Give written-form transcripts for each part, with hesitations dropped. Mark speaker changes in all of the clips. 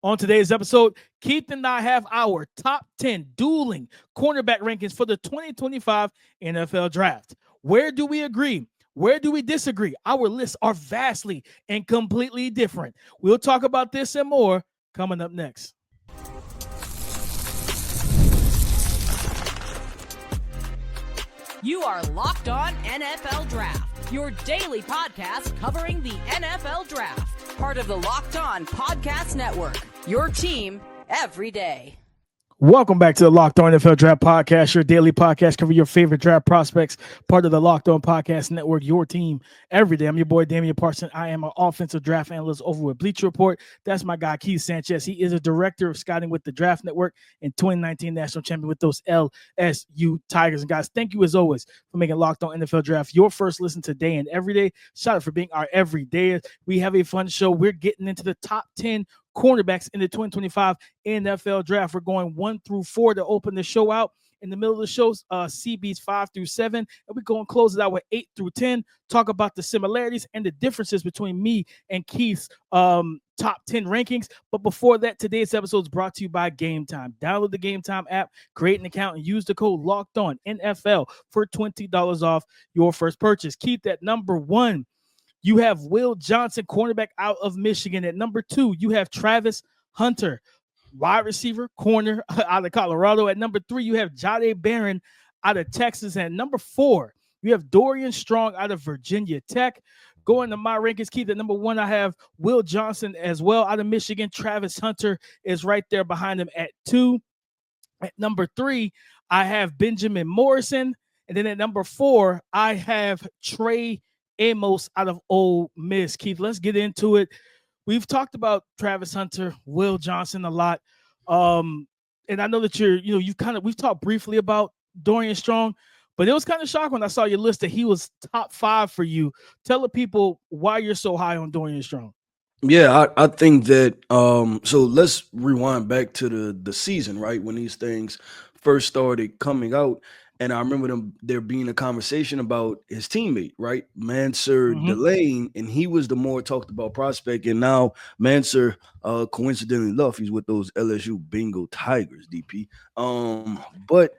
Speaker 1: On today's episode, Keith and I have our top 10 dueling cornerback rankings for the 2025 NFL Draft. Where do we agree? Where do we disagree? Our lists are vastly and completely different. We'll talk about this and more coming up next.
Speaker 2: You are Locked On NFL Draft, your daily podcast covering the NFL Draft. Part of the Locked On Podcast Network, your team every day.
Speaker 1: Welcome back to the Locked On NFL Draft Podcast, your daily podcast covering your favorite draft prospects, part of the Locked On Podcast Network, your team every day. I'm your boy, Damian Parson. I am an offensive draft analyst over with Bleacher Report. That's my guy, Keith Sanchez. He is a director of scouting with the Draft Network and 2019 national champion with those LSU Tigers. And guys, thank you as always for making Locked On NFL Draft your first listen today and every day. Shout out for being our everyday. We have a fun show. We're getting into the top 10 cornerbacks in the 2025 NFL Draft. We're going 1 through 4 to open the show out. In the middle of the show, CBs 5 through 7, and we're going to close it out with 8 through 10. Talk about the similarities and the differences between me and Keith's top 10 rankings. But before that, today's episode is brought to you by Gametime. Download the Gametime app, create an account, and use the code LOCKEDON NFL for $20 off your first purchase. Keith, at number 1, you have Will Johnson, cornerback out of Michigan. At number 2, you have Travis Hunter, wide receiver, corner out of Colorado. At number 3, you have Jahdae Barron out of Texas. And at number 4, you have Dorian Strong out of Virginia Tech. Going to my rankings, Keith, at number 1, I have Will Johnson as well out of Michigan. Travis Hunter is right there behind him at 2. At number 3, I have Benjamin Morrison. And then at number 4, I have Trey Amos out of Ole Miss. Keith, let's get into it. We've talked about Travis Hunter, Will Johnson a lot. And I know that we've talked briefly about Dorian Strong, but it was kind of shocking when I saw your list that he was top 5 for you. Tell the people why you're so high on Dorian Strong.
Speaker 3: Yeah, I think that so let's rewind back to the season, right? When these things first started coming out. And I remember there being a conversation about his teammate, right? Mansur Delane, and he was the more talked about prospect. And now Mansur, coincidentally enough, he's with those LSU Bengal Tigers, DP. But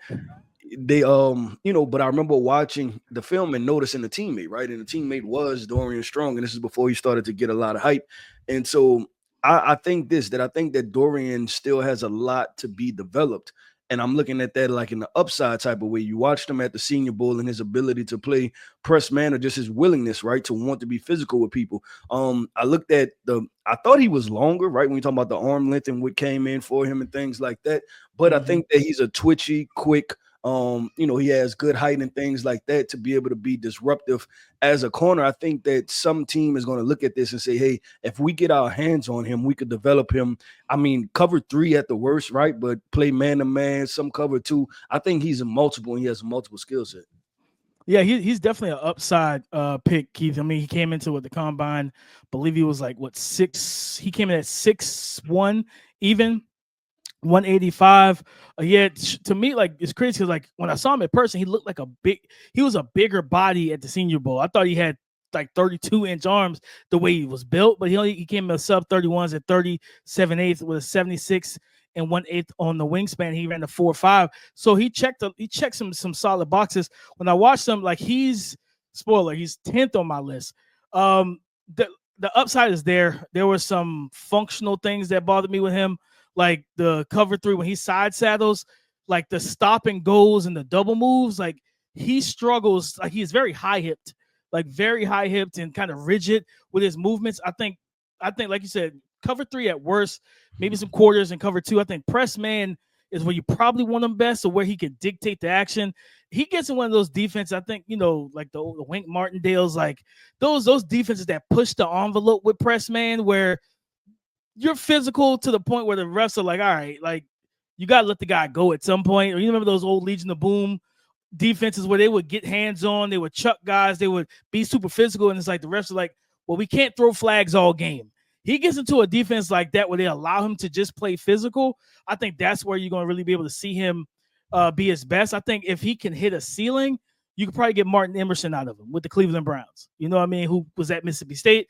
Speaker 3: they, but I remember watching the film and noticing the teammate, right? And the teammate was Dorian Strong, and this is before he started to get a lot of hype. And so I think that Dorian still has a lot to be developed. And I'm looking at that like in the upside type of way. You watched him at the Senior Bowl and his ability to play press man, or just his willingness, right, to want to be physical with people. I looked at I thought he was longer, right, when you talk about the arm length and what came in for him and things like that. But I think that he's a twitchy, quick, he has good height and things like that to be able to be disruptive as a corner. I think that some team is going to look at this and say, hey, if we get our hands on him, we could develop him. I mean, cover 3 at the worst, right? But play man-to-man, some cover 2. I think he's a multiple, and he has a multiple skill set.
Speaker 1: Yeah, he's definitely an upside pick, Keith. I mean, he came into the combine, I believe he was like, 6? He came in at 6'1", even. 185. To me, like, it's crazy because, like, when I saw him in person, he looked like he was a bigger body at the Senior Bowl. I thought he had like 32-inch arms the way he was built, but he came in sub 31s at 37/8 with a 76 and 1/8 on the wingspan. He ran the 4.5, so he checked some solid boxes. When I watched him, like, he's 10th on my list. The upside is there. There were some functional things that bothered me with him, like the cover 3 when he side saddles, like the stop and goes and the double moves. Like, he struggles. Like, he's very high hipped and kind of rigid with his movements. I think, like you said, cover 3 at worst, maybe some quarters, and cover 2. I think press man is where you probably want him best, or where he can dictate the action. He gets in one of those defenses, I think, like the Wink Martindales, like those defenses that push the envelope with press man, where you're physical to the point where the refs are like, all right, like, you got to let the guy go at some point. Or you remember those old Legion of Boom defenses where they would get hands on, they would chuck guys, they would be super physical, and it's like the refs are like, well, we can't throw flags all game. He gets into a defense like that where they allow him to just play physical. I think that's where you're going to really be able to see him be his best. I think if he can hit a ceiling, you could probably get Martin Emerson out of him with the Cleveland Browns. You know what I mean? Who was at Mississippi State,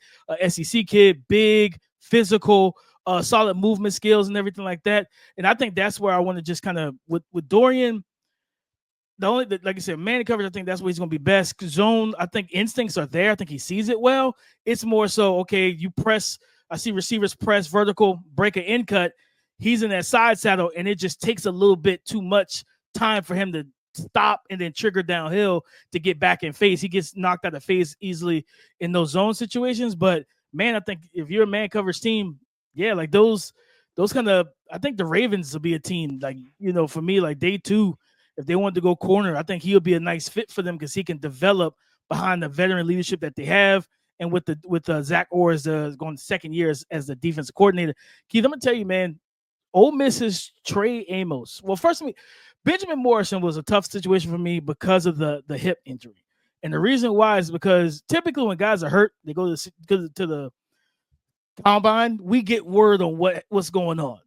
Speaker 1: SEC kid, big, physical. solid movement skills and everything like that. And I think that's where I want to just kind of with Dorian. Like I said, man coverage, I think that's where he's going to be best. Zone, I think instincts are there. I think he sees it well. It's more so, okay, you press. I see receivers press vertical, break an in cut. He's in that side saddle, and it just takes a little bit too much time for him to stop and then trigger downhill to get back in phase. He gets knocked out of phase easily in those zone situations. But man, I think if you're a man coverage team, yeah, like those kind of, I think the Ravens will be a team, like, for me, like day 2, if they wanted to go corner, I think he'll be a nice fit for them because he can develop behind the veteran leadership that they have. And with Zach Orr going second year as the defensive coordinator. Keith, I'm gonna tell you, man, Ole Miss's Trey Amos. Well, first, Benjamin Morrison was a tough situation for me because of the hip injury. And the reason why is because typically when guys are hurt, they go to the combine, we get word on what's going on.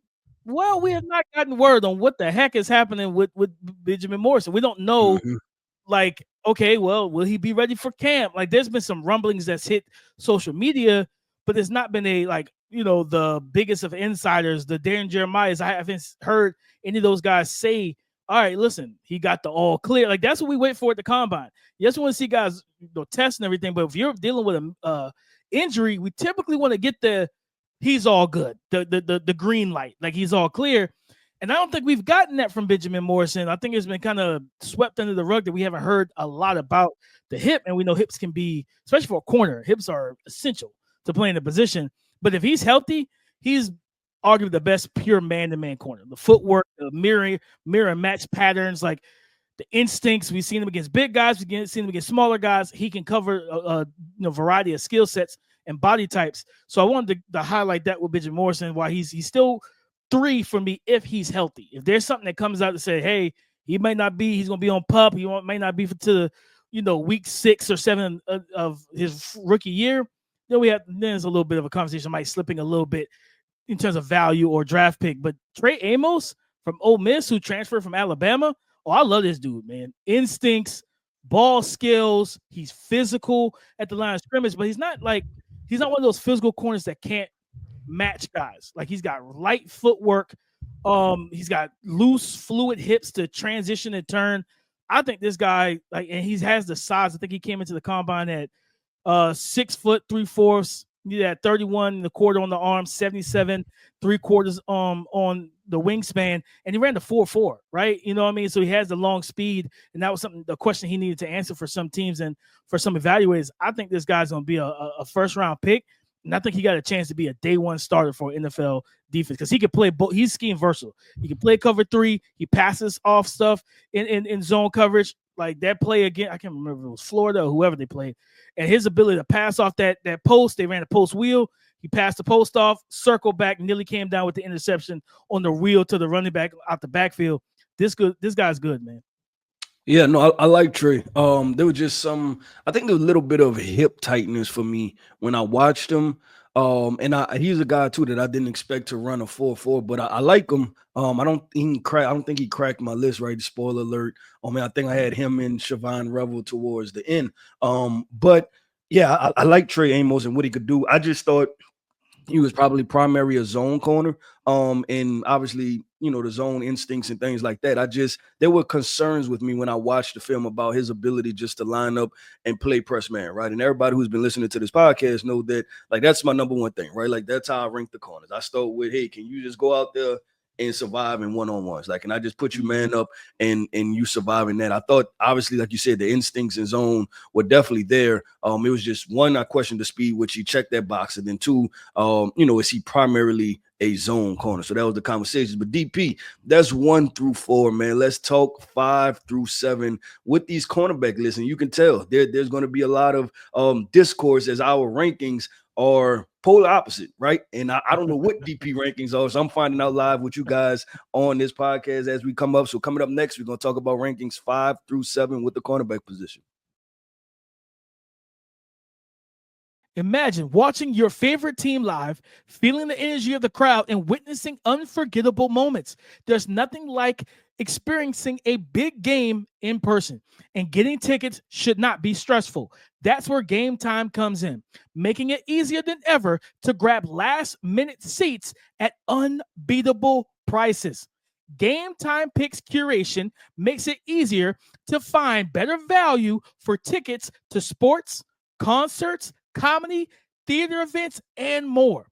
Speaker 1: Well, we have not gotten word on what the heck is happening with Benjamin Morrison. We don't know, like, okay, well, will he be ready for camp? Like, there's been some rumblings that's hit social media, but it's not been the biggest of insiders, the Darren Jeremiahs. I haven't heard any of those guys say, all right, listen, he got the all clear. Like, that's what we wait for at the combine. Yes, we want to see guys test and everything, but if you're dealing with a injury, we typically want to get he's all good, the green light, like he's all clear. And I don't think we've gotten that from Benjamin Morrison. I think it's been kind of swept under the rug that we haven't heard a lot about the hip. And we know hips can be, especially for a corner, hips are essential to playing the position. But if he's healthy, he's arguably the best pure man-to-man corner. The footwork, the mirror match patterns, like the instincts. We've seen him against big guys. We've seen him against smaller guys. He can cover a variety of skill sets and body types. So I wanted to highlight that with Benjamin Morrison, why he's still 3 for me if he's healthy. If there's something that comes out to say, hey, he might not be, he's going to be on PUP, he might not be to week 6 or 7 of his rookie year, then there's a little bit of a conversation, might slipping a little bit in terms of value or draft pick. But Trey Amos from Ole Miss, who transferred from Alabama, I love this dude, man. Instincts, ball skills, he's physical at the line of scrimmage, but he's not one of those physical corners that can't match guys. Like, he's got light footwork. He's got loose, fluid hips to transition and turn. I think this guy, and he has the size. I think he came into the combine at 6 foot 3/4. He had 31 and a quarter on the arm, 77 3/4 on the wingspan, and he ran the 4.4, right? You know what I mean? So he has the long speed, and that was the question he needed to answer for some teams and for some evaluators. I think this guy's going to be a first-round pick, and I think he got a chance to be a day 1 starter for NFL defense because he can play both. He's scheme versatile. He can play cover 3. He passes off stuff in zone coverage. Like that play again, I can't remember if it was Florida or whoever they played, and his ability to pass off that post, they ran a post wheel. He passed the post off, circled back, nearly came down with the interception on the wheel to the running back out the backfield. This guy's good, man.
Speaker 3: Yeah, no, I like Trey. There was just I think there was a little bit of hip tightness for me when I watched him. And he's a guy too that I didn't expect to run a 4.4, but I like him. I don't think he cracked my list, right? Spoiler alert. I think I had him and Shavon Revel towards the end. But yeah, I like Trey Amos and what he could do. I just thought he was probably primary a zone corner. And obviously, the zone instincts and things like that. There were concerns with me when I watched the film about his ability just to line up and play press man, right? And everybody who's been listening to this podcast know that, like, that's my number one thing, right? Like, that's how I rank the corners. I start with, hey, can you just go out there and survive in one-on-ones? Like, can I just put you man up and you survive in that? I thought, obviously, like you said, the instincts in zone were definitely there. It was just, one, I questioned the speed, which he checked that box, and then 2, is he primarily a zone corner? So that was the conversation. But DP, that's 1 through 4, man. Let's talk 5 through 7 with these cornerback lists. And you can tell there's going to be a lot of discourse as our rankings are polar opposite, right? And I don't know what DP rankings are, so I'm finding out live with you guys on this podcast as we come up. So coming up next, we're going to talk about rankings 5 through 7 with the cornerback position.
Speaker 1: Imagine watching your favorite team live, feeling the energy of the crowd, and witnessing unforgettable moments. There's nothing like experiencing a big game in person, and getting tickets should not be stressful. That's where Game Time comes in, making it easier than ever to grab last-minute seats at unbeatable prices. Game Time Picks curation makes it easier to find better value for tickets to sports, concerts, comedy, theater events, and more.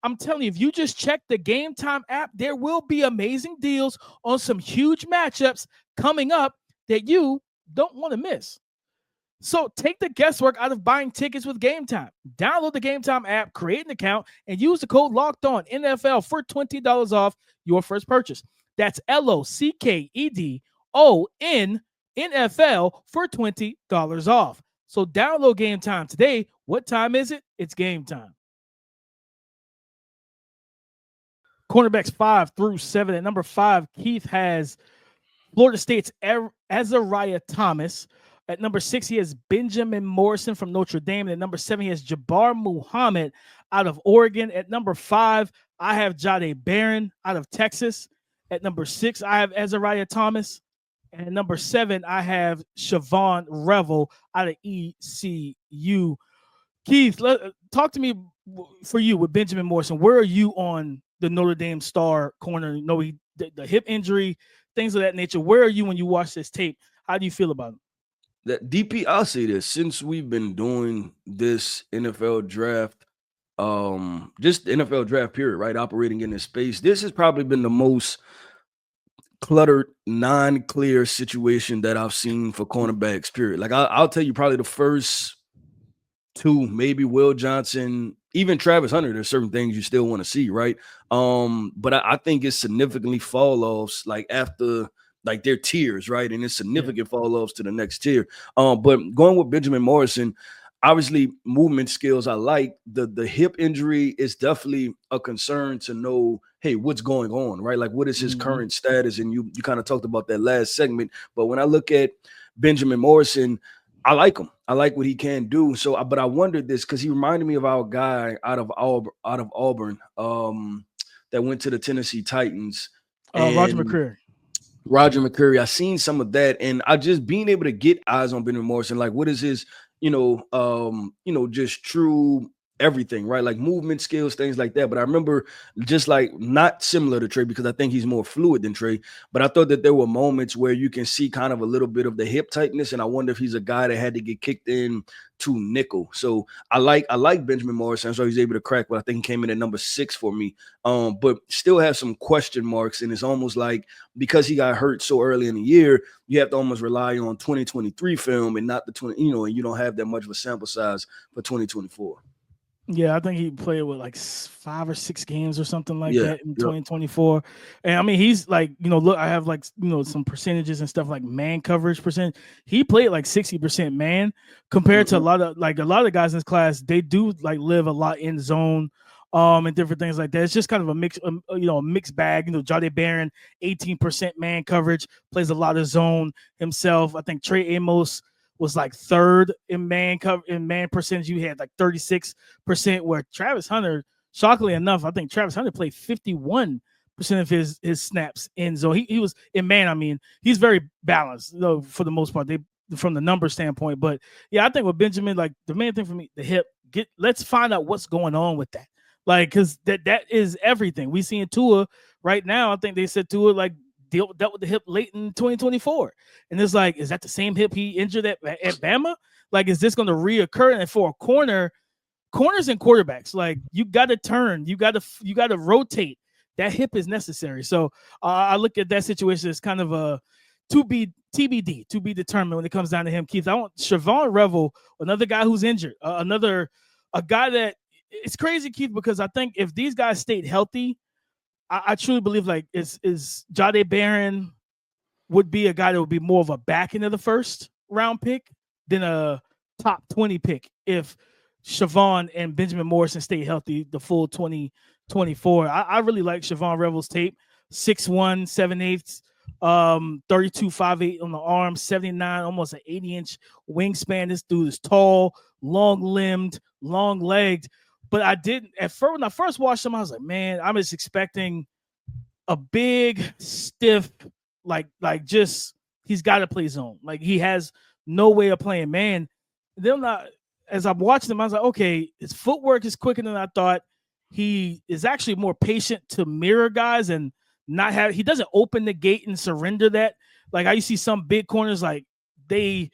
Speaker 1: I'm telling you, if you just check the Game Time app, there will be amazing deals on some huge matchups coming up that you don't want to miss. So take the guesswork out of buying tickets with Game Time. Download the Game Time app, create an account, and use the code Locked On NFL for $20 off your first purchase. That's LOCKEDON NFL for $20 off. So download Game Time today. What time is it? It's game time. Cornerbacks 5 through 7. At number 5, Keith has Florida State's Azariah Thomas. At number 6, he has Benjamin Morrison from Notre Dame. And at number 7, he has Jabbar Muhammad out of Oregon. At number 5, I have Jahdae Barron out of Texas. At number 6, I have Azariah Thomas. And at number 7, I have Shavon Revel out of ECU. Keith, talk to me for you with Benjamin Morrison. Where are you on the Notre Dame star corner? You know, the hip injury, things of that nature. Where are you when you watch this tape? How do you feel about him?
Speaker 3: That DP, I'll say this: since we've been doing this NFL draft, just the NFL draft period, right? Operating in this space, this has probably been the most cluttered, non-clear situation that I've seen for cornerbacks, period. Like I'll tell you, probably the first two, maybe Will Johnson, even Travis Hunter, there's certain things you still want to see, right? But I think it's significantly fall offs like after like their tiers, right? And it's significant fall offs to the next tier. But going with Benjamin Morrison, obviously movement skills I like. The hip injury is definitely a concern to know, hey, what's going on, right? Like what is his current status? And you kind of talked about that last segment. But when I look at Benjamin Morrison, I like him. I like what he can do. So, but I wondered this because he reminded me of our guy out of Auburn, that went to the Tennessee Titans.
Speaker 1: Roger McCreary.
Speaker 3: Roger McCreary. I seen some of that, and I just being able to get eyes on Benjamin Morrison. Like, what is his, just true everything, right? Like movement skills, things like that. But I remember just like not similar to Trey because I think he's more fluid than Trey. But I thought that there were moments where you can see kind of a little bit of the hip tightness, and I wonder if he's a guy that had to get kicked in to nickel. So I like Benjamin Morrison, so he's able to crack. But I think he came in at number 6 for me. But still have some question marks, and it's almost like because he got hurt so early in the year, you have to almost rely on 2023 film and not the 20, and you don't have that much of a sample size for 2024.
Speaker 1: Yeah, I think he played with like 5 or 6 games or something like that in 2024. And I mean, he's like, look, I have like, some percentages and stuff like man coverage percent. He played like 60% man compared to a lot of guys in this class. They do like live a lot in zone and different things like that. It's just kind of a mix, a mixed bag. Jahdae Barron, 18% man coverage, plays a lot of zone himself. I think Trey Amos was like 3rd in man percentage. You had like 36%, where Travis Hunter, shockingly enough, I think Travis Hunter played 51% of his snaps in zone. He was in man. I mean, he's very balanced for the most part. From the number standpoint, but yeah, I think with Benjamin, like the main thing for me, the hip. Let's find out what's going on with that, like because that is everything. We see in Tua right now. I think they said Tua like dealt with the hip late in 2024, and it's like, is that the same hip he injured at Bama? Like, is this going to reoccur? And for a corners and quarterbacks, like you got to turn, you got to rotate. That hip is necessary. So I look at that situation as kind of a TBD, to be determined when it comes down to him. Keith, I want Shavon Revel, another guy who's injured, a guy that it's crazy, Keith, because I think if these guys stayed healthy, I truly believe like is Jahdae Barron would be a guy that would be more of a back end of the first round pick than a top 20 pick if Shavon and Benjamin Morrison stay healthy the full 2024. I really like Shavon Revel's tape, 6'1", 7/8 32, 5'8" on the arm, 79, almost an 80-inch wingspan. This dude is tall, long-limbed, long-legged. But I didn't at first when I first watched him, I was like, man, I'm just expecting a big, stiff, like just he's got to play zone. Like he has no way of playing man. Then as I'm watching him, I was like, okay, his footwork is quicker than I thought. He is actually more patient to mirror guys and not have. He doesn't open the gate and surrender that. Like I see some big corners, like they're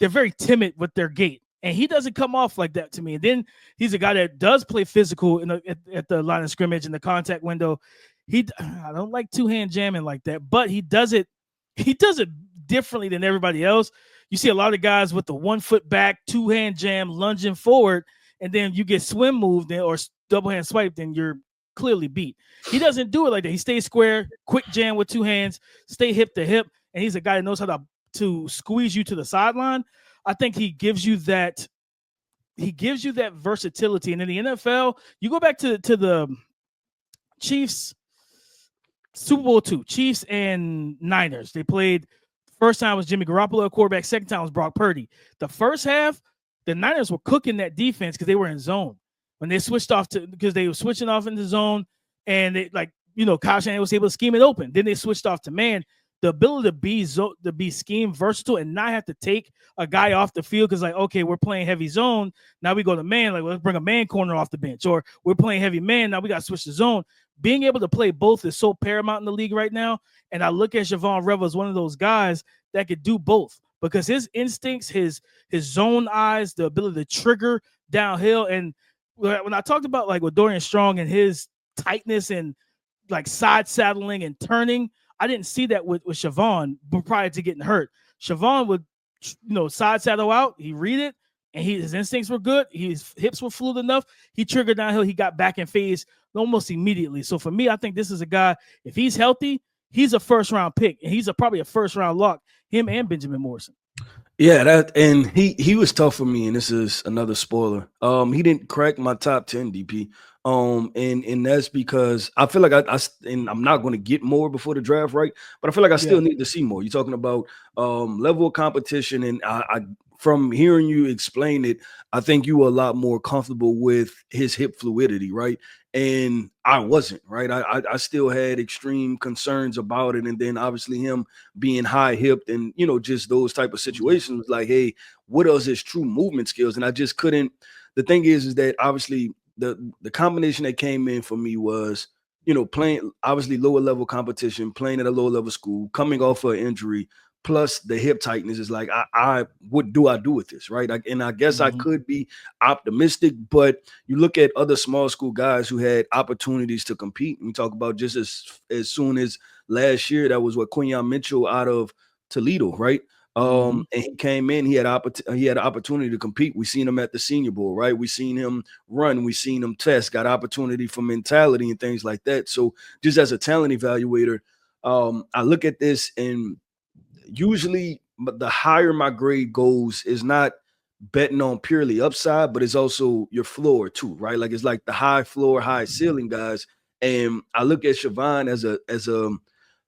Speaker 1: very timid with their gait. And he doesn't come off like that to me. And then he's a guy that does play physical at the line of scrimmage in the contact window. I don't like two-hand jamming like that, but he does it differently than everybody else. You see a lot of guys with the 1 foot back, two-hand jam, lunging forward, and then you get swim moved or double hand swiped, and you're clearly beat. He doesn't do it like that. He stays square, quick jam with two hands, stay hip to hip, and he's a guy that knows how to squeeze you to the sideline. I think he gives you that versatility. And in the NFL, you go back to the Chiefs Super Bowl II, Chiefs and Niners. They played. First time was Jimmy Garoppolo, quarterback. Second time was Brock Purdy. The first half, the Niners were cooking that defense because they were in zone. When they switched off because they were switching off into zone, and Kyle Shanahan was able to scheme it open. Then they switched off to man. The ability to be scheme versatile and not have to take a guy off the field because, like, okay, we're playing heavy zone. Now we go to man. Like, let's bring a man corner off the bench. Or we're playing heavy man. Now we got to switch the zone. Being able to play both is so paramount in the league right now. And I look at Shavon Revel as one of those guys that could do both because his instincts, his zone eyes, the ability to trigger downhill. And when I talked about like with Dorian Strong and his tightness and like side saddling and turning, I didn't see that with Shavon prior to getting hurt. Shavon would, side saddle out. He read it, and his instincts were good. His hips were fluid enough. He triggered downhill. He got back in phase almost immediately. So for me, I think this is a guy, if he's healthy, he's a first-round pick, and he's probably a first-round lock, him and Benjamin Morrison.
Speaker 3: Yeah, and he was tough for me, and this is another spoiler. He didn't crack my top 10 DP. And that's because I feel like and I'm not going to get more before the draft, right? But I feel like I still need to see more. You're talking about level of competition, and I from hearing you explain it, I think you were a lot more comfortable with his hip fluidity, right? And I wasn't, right? I still had extreme concerns about it, and then obviously him being high hipped and just those type of situations, like, hey, what else is true movement skills? And I just couldn't. The thing is that obviously the combination that came in for me was playing obviously lower level competition, playing at a lower level school, coming off of an injury, plus the hip tightness is like, what do I do with this, right? And I guess I could be optimistic, but you look at other small school guys who had opportunities to compete. We talk about just as soon as last year, that was what Quinyon Mitchell out of Toledo, right? And he came in, he had an opportunity to compete. We seen him at the Senior Bowl, right? We seen him run, we seen him test, got opportunity for mentality and things like that. So just as a talent evaluator, I look at this, and usually the higher my grade goes is not betting on purely upside, but it's also your floor too, right? Like it's like the high floor, high ceiling guys. And I look at Shavon as a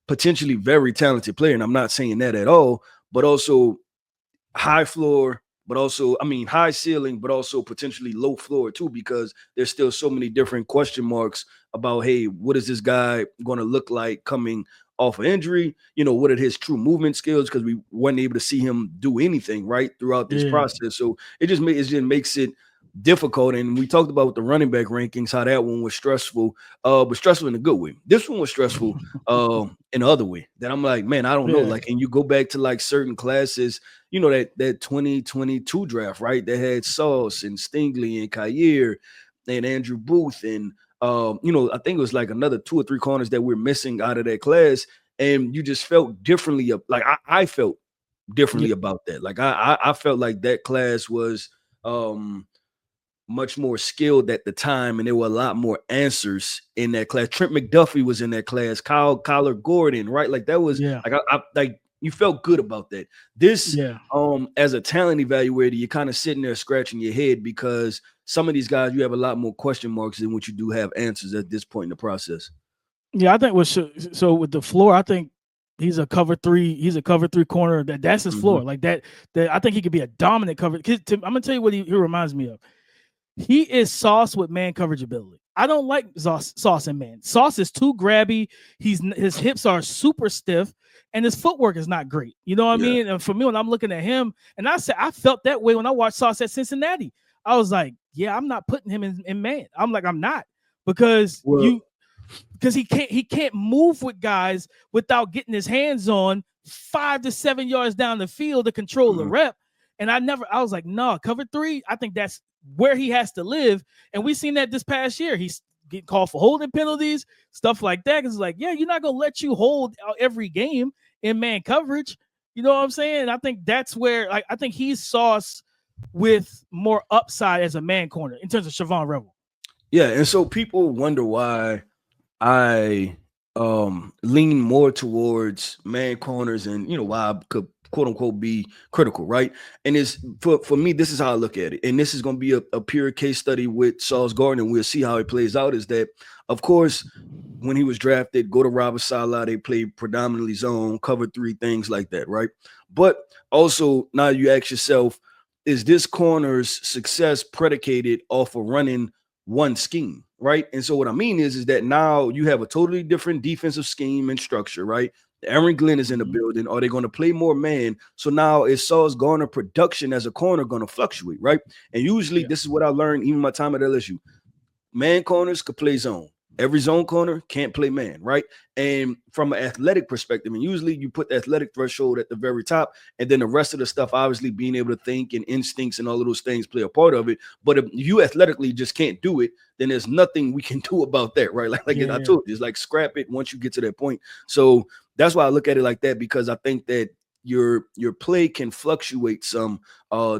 Speaker 3: potentially very talented player, and I'm not saying that at all, but also high floor, but also, high ceiling, but also potentially low floor too, because there's still so many different question marks about, hey, what is this guy going to look like coming off of injury? What are his true movement skills? Because we weren't able to see him do anything right throughout this process. So it just makes it difficult. And we talked about the running back rankings, how that one was stressful, but stressful in a good way. This one was stressful in the other way, that I'm like, man, I don't know. Like, and you go back to like certain classes, that 2022 draft, right? That had Sauce and Stingley and Kyer and Andrew Booth and I think it was like another 2 or 3 corners that we're missing out of that class. And you just felt differently. Like I felt differently about that. Like I felt like that class was much more skilled at the time, and there were a lot more answers in that class. Trent McDuffie was in that class, Kyler Gordon, right? Like that was like I like you felt good about that. This as a talent evaluator, you're kind of sitting there scratching your head because some of these guys, you have a lot more question marks than what you do have answers at this point in the process.
Speaker 1: Yeah, I think so with the floor, I think He's a cover three. He's a cover three corner. That's his floor. Like that. I think he could be a dominant cover. I'm gonna tell you what he reminds me of. He is Sauce with man coverage ability. I don't like Sauce and man. Sauce is too grabby. His hips are super stiff, and his footwork is not great. You know what I mean? And for me, when I'm looking at him, and I felt that way when I watched Sauce at Cincinnati. I was like, yeah, I'm not putting him in man. I'm not because he can't move with guys without getting his hands on 5 to 7 yards down the field to control the rep. And I was like, no, cover three. I think that's where he has to live. And we've seen that this past year. He's getting called for holding penalties, stuff like that. It's like, yeah, you're not going to let you hold every game in man coverage. You know what I'm saying? And I think that's where I think he's Sauce with more upside as a man corner in terms of Shavon Revel.
Speaker 3: Yeah. And so people wonder why I lean more towards man corners and, why I could quote unquote be critical, right? And it's for me, this is how I look at it. And this is going to be a pure case study with Sauce Gardner, and we'll see how it plays out. Is that, of course, when he was drafted, go to Robert Saleh, they played predominantly zone, cover three, things like that, right? But also now you ask yourself, is this corner's success predicated off of running one scheme, right? And so what I mean is that now you have a totally different defensive scheme and structure, right? Aaron Glenn is in the building. Are they going to play more man? So now is Sauce Gardner production as a corner going to fluctuate, right? And usually this is what I learned even my time at LSU. Man corners could play zone. Every zone corner can't play man, right? And from an athletic perspective, and usually you put the athletic threshold at the very top, and then the rest of the stuff, obviously being able to think and instincts and all of those things play a part of it. But if you athletically just can't do it, then there's nothing we can do about that, right? I told you, it's like scrap it once you get to that point. So that's why I look at it like that, because I think that your play can fluctuate some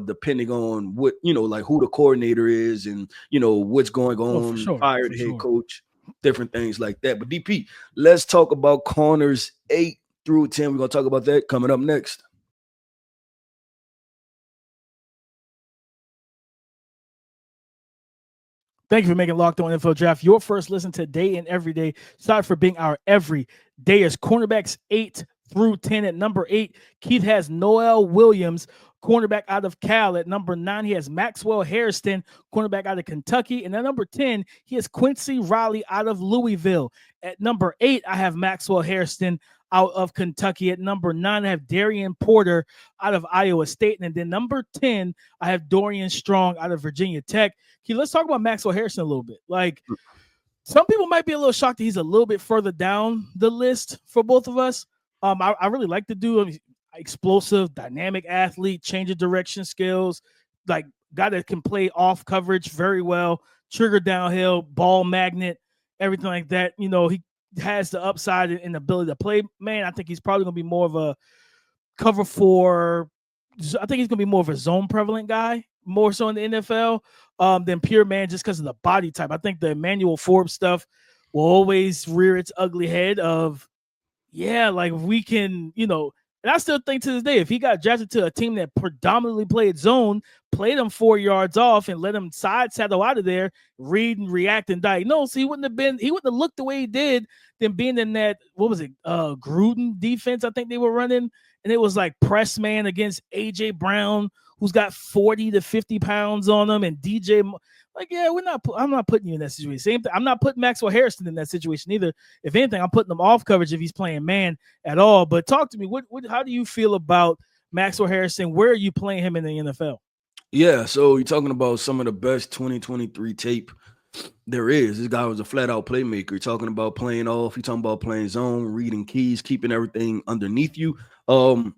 Speaker 3: depending on what, like who the coordinator is and, what's going on, fired head coach, different things like that. But DP, let's talk about corners 8 through 10. We're going to talk about that coming up next.
Speaker 1: Thank you for making Locked On NFL Draft your first listen today and every day. Sorry for being our every day. As cornerbacks 8 through 10 at number 8, Keith has Noel Williams, cornerback out of Cal. At number 9, he has Maxwell Hairston, cornerback out of Kentucky. And at number 10, he has Quincy Riley out of Louisville. At number 8, I have Maxwell Hairston out of Kentucky. At number 9, I have Darian Porter out of Iowa State. And then number 10, I have Dorian Strong out of Virginia Tech. Okay, let's talk about Maxwell Hairston a little bit. Like, some people might be a little shocked that he's a little bit further down the list for both of us. I really like the dude. Explosive, dynamic athlete, change of direction skills, like guy that can play off coverage very well, trigger downhill, ball magnet, everything like that. He has the upside and ability to play. Man, I think he's probably going to be more of a cover for. I think he's going to be more of a zone prevalent guy, more so in the NFL than pure man, just because of the body type. I think the Emmanuel Forbes stuff will always rear its ugly head of, like we can, and I still think to this day, if he got drafted to a team that predominantly played zone, played him 4 yards off and let him side saddle out of there, read and react and diagnose, he wouldn't have looked the way he did than being in that, what was it, Gruden defense, I think they were running. And it was like press man against A.J. Brown, who's got 40 to 50 pounds on him, and DJ. I'm not putting you in that situation. Same thing. I'm not putting Maxwell Hairston in that situation either. If anything, I'm putting him off coverage if he's playing man at all. But talk to me. How do you feel about Maxwell Hairston? Where are you playing him in the NFL?
Speaker 3: Yeah, so you're talking about some of the best 2023 tape there is. This guy was a flat-out playmaker. You're talking about playing off. You're talking about playing zone, reading keys, keeping everything underneath you.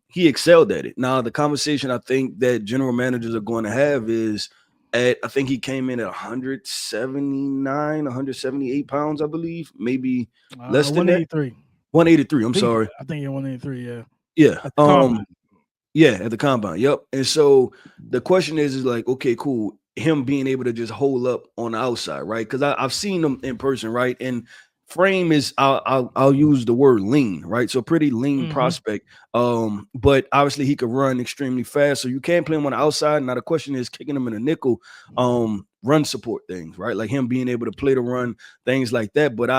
Speaker 3: He excelled at it. Now, the conversation I think that general managers are going to have is I think he came in at 179, 178 pounds, I believe. Maybe less than
Speaker 1: 183.
Speaker 3: That. 183, I'm sorry.
Speaker 1: I think you're 183, yeah.
Speaker 3: Yeah. At the combine. Yep. And so the question is like, okay, cool. Him being able to just hold up on the outside, right? Because I've seen him in person, right? And frame is I'll use the word lean, right? So pretty lean prospect. But obviously he could run extremely fast. So you can't play him on the outside. Now the question is kicking him in a nickel, run support things, right? Like him being able to play the run, things like that. But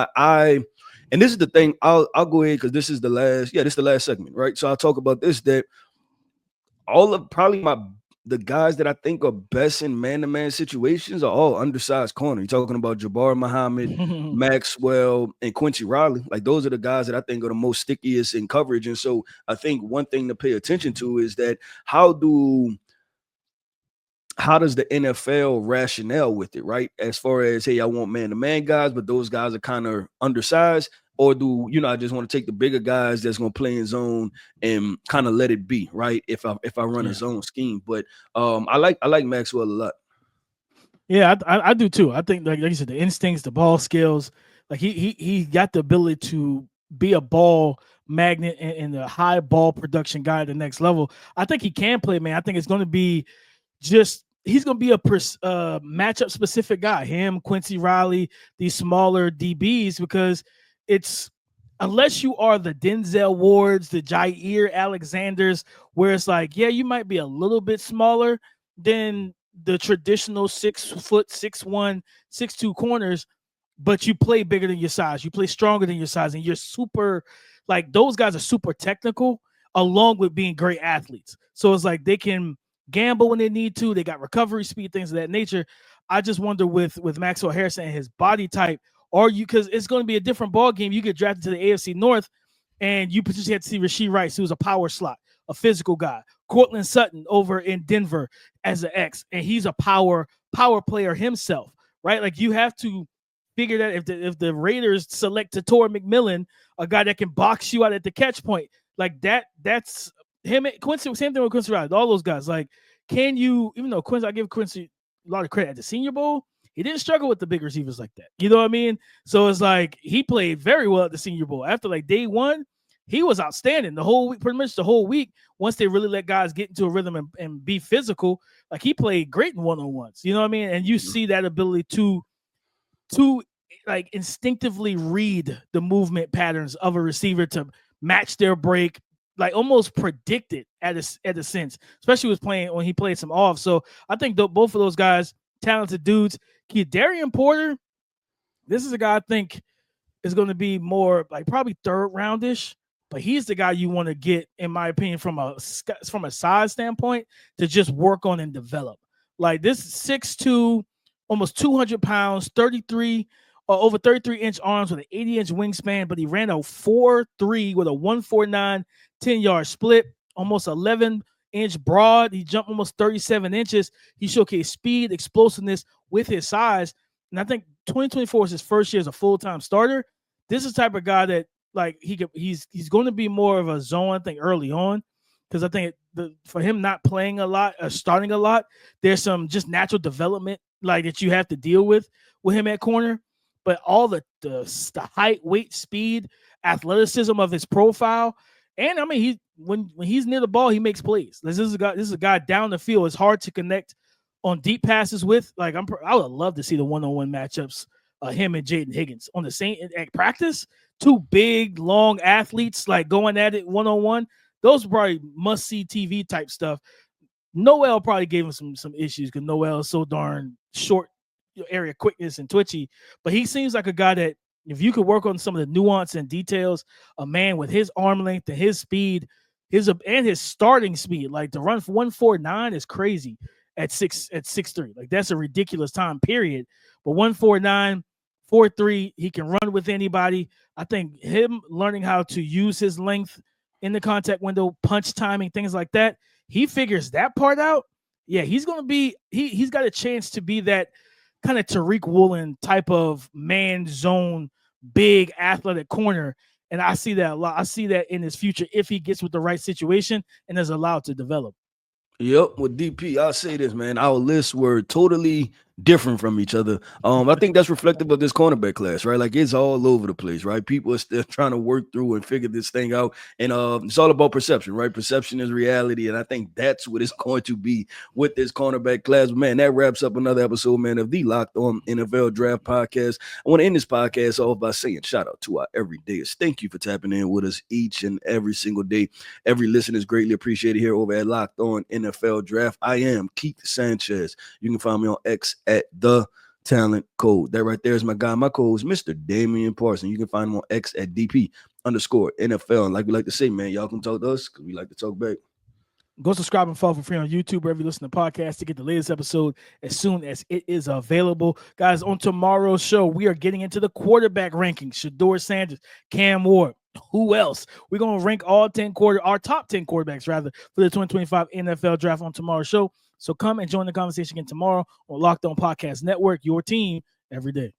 Speaker 3: And this is the thing. I'll go ahead because this is the last. Yeah, this is the last segment, right? So I'll talk about this. That all of probably the guys that I think are best in man-to-man situations are all undersized corner. You're talking about Jabbar Muhammad, Maxwell, and Quincy Riley. Like those are the guys that I think are the most stickiest in coverage. And so I think one thing to pay attention to is that how does the NFL rationale with it, right? As far as, hey, I want man-to-man guys, but those guys are kind of undersized. Or do, I just want to take the bigger guys that's going to play in zone and kind of let it be, right? If I run a zone scheme. But I like Maxwell a lot.
Speaker 1: Yeah, I do too. I think like you said, the instincts, the ball skills, like he got the ability to be a ball magnet and a high ball production guy at the next level. I think he can play, man. I think it's going to be he's going to be a matchup specific guy. Him, Quincy Riley, these smaller DBs, because it's unless you are the Denzel Wards, the Jair Alexanders, where it's like, yeah, you might be a little bit smaller than the traditional 6 foot, 6'1", 6'2" corners, but you play bigger than your size. You play stronger than your size, and you're super, like those guys are super technical along with being great athletes. So it's like they can gamble when they need to. They got recovery speed, things of that nature. I just wonder with Maxwell Harrison and his body type, because it's going to be a different ball game. You get drafted to the AFC North, and you potentially have to see Rashee Rice, who's a power slot, a physical guy. Cortland Sutton over in Denver as an X, and he's a power player himself, right? Like you have to figure that if the Raiders select Torrey McMillan, a guy that can box you out at the catch point, like that's him. Quincy, same thing with Quincy Riley, all those guys. Like, can you? Even though Quincy, I give Quincy a lot of credit at the Senior Bowl, he didn't struggle with the big receivers like that. You know what I mean? So it's like he played very well at the Senior Bowl. After like day one, he was outstanding the whole week, pretty much the whole week. Once they really let guys get into a rhythm and be physical, like he played great in one-on-ones. You know what I mean? And you see that ability to like instinctively read the movement patterns of a receiver to match their break, like almost predict it at a sense, especially when he played some off. So I think both of those guys, talented dudes. Darian Porter, this is a guy I think is going to be more like probably third roundish, but he's the guy you want to get, in my opinion, from a size standpoint, to just work on and develop. Like this 6'2", almost 200 pounds, 33 over 33-inch arms with an 80-inch wingspan, but he ran a 4.3 with a 1.49 10-yard split, almost 11-inch broad. He jumped almost 37 inches. He showcased speed, explosiveness with his size. And I think 2024 is his first year as a full-time starter. This is the type of guy that like he's going to be more of a zone, I think, early on, because I think for him not playing a lot, starting a lot, there's some just natural development like that you have to deal with him at corner. But all the height, weight, speed, athleticism of his profile, and I mean when he's near the ball, he makes plays. This is a guy down the field. It's hard to connect on deep passes with. Like I would love to see the one-on-one matchups, him and Jaden Higgins on the same at practice. Two big, long athletes like going at it one-on-one. Those are probably must-see TV type stuff. Noel probably gave him some issues because Noel is so darn short area quickness and twitchy, but he seems like a guy that if you could work on some of the nuance and details, a man with his arm length and his speed, his starting speed, like to run for 1.49 is crazy at 6'3". Like that's a ridiculous time period. But 1.49, 4.3, he can run with anybody. I think him learning how to use his length in the contact window, punch timing, things like that, he figures that part out. Yeah, he's going to be he's got a chance to be that kind of Tariq Woolen type of man zone, big athletic corner. And I see that a lot. I see that in his future if he gets with the right situation and is allowed to develop.
Speaker 3: Yep, with DP, I'll say this, man. Our lists were totally different from each other. I think that's reflective of this cornerback class, right? Like it's all over the place, right? People are still trying to work through and figure this thing out. And it's all about perception, right? Perception is reality. And I think that's what it's going to be with this cornerback class. But man, that wraps up another episode, man, of the Locked On NFL Draft Podcast. I want to end this podcast off by saying shout out to our everydayers. Thank you for tapping in with us each and every single day. Every listener is greatly appreciated here over at Locked On NFL Draft. I am Keith Sanchez. You can find me on X at the Talent Code. That right there is my guy. My code is Mr. Damian Parson. You can find him on X at DP_NFL. And like we like to say, man, y'all can talk to us because we like to talk back.
Speaker 1: Go subscribe and follow for free on YouTube wherever you listen to podcasts to get the latest episode as soon as it is available. Guys, on tomorrow's show, we are getting into the quarterback rankings. Shedeur Sanders, Cam Ward, who else? We're going to rank our top 10 quarterbacks, rather, for the 2025 NFL Draft on tomorrow's show. So come and join the conversation again tomorrow on Locked On Podcast Network, your team every day.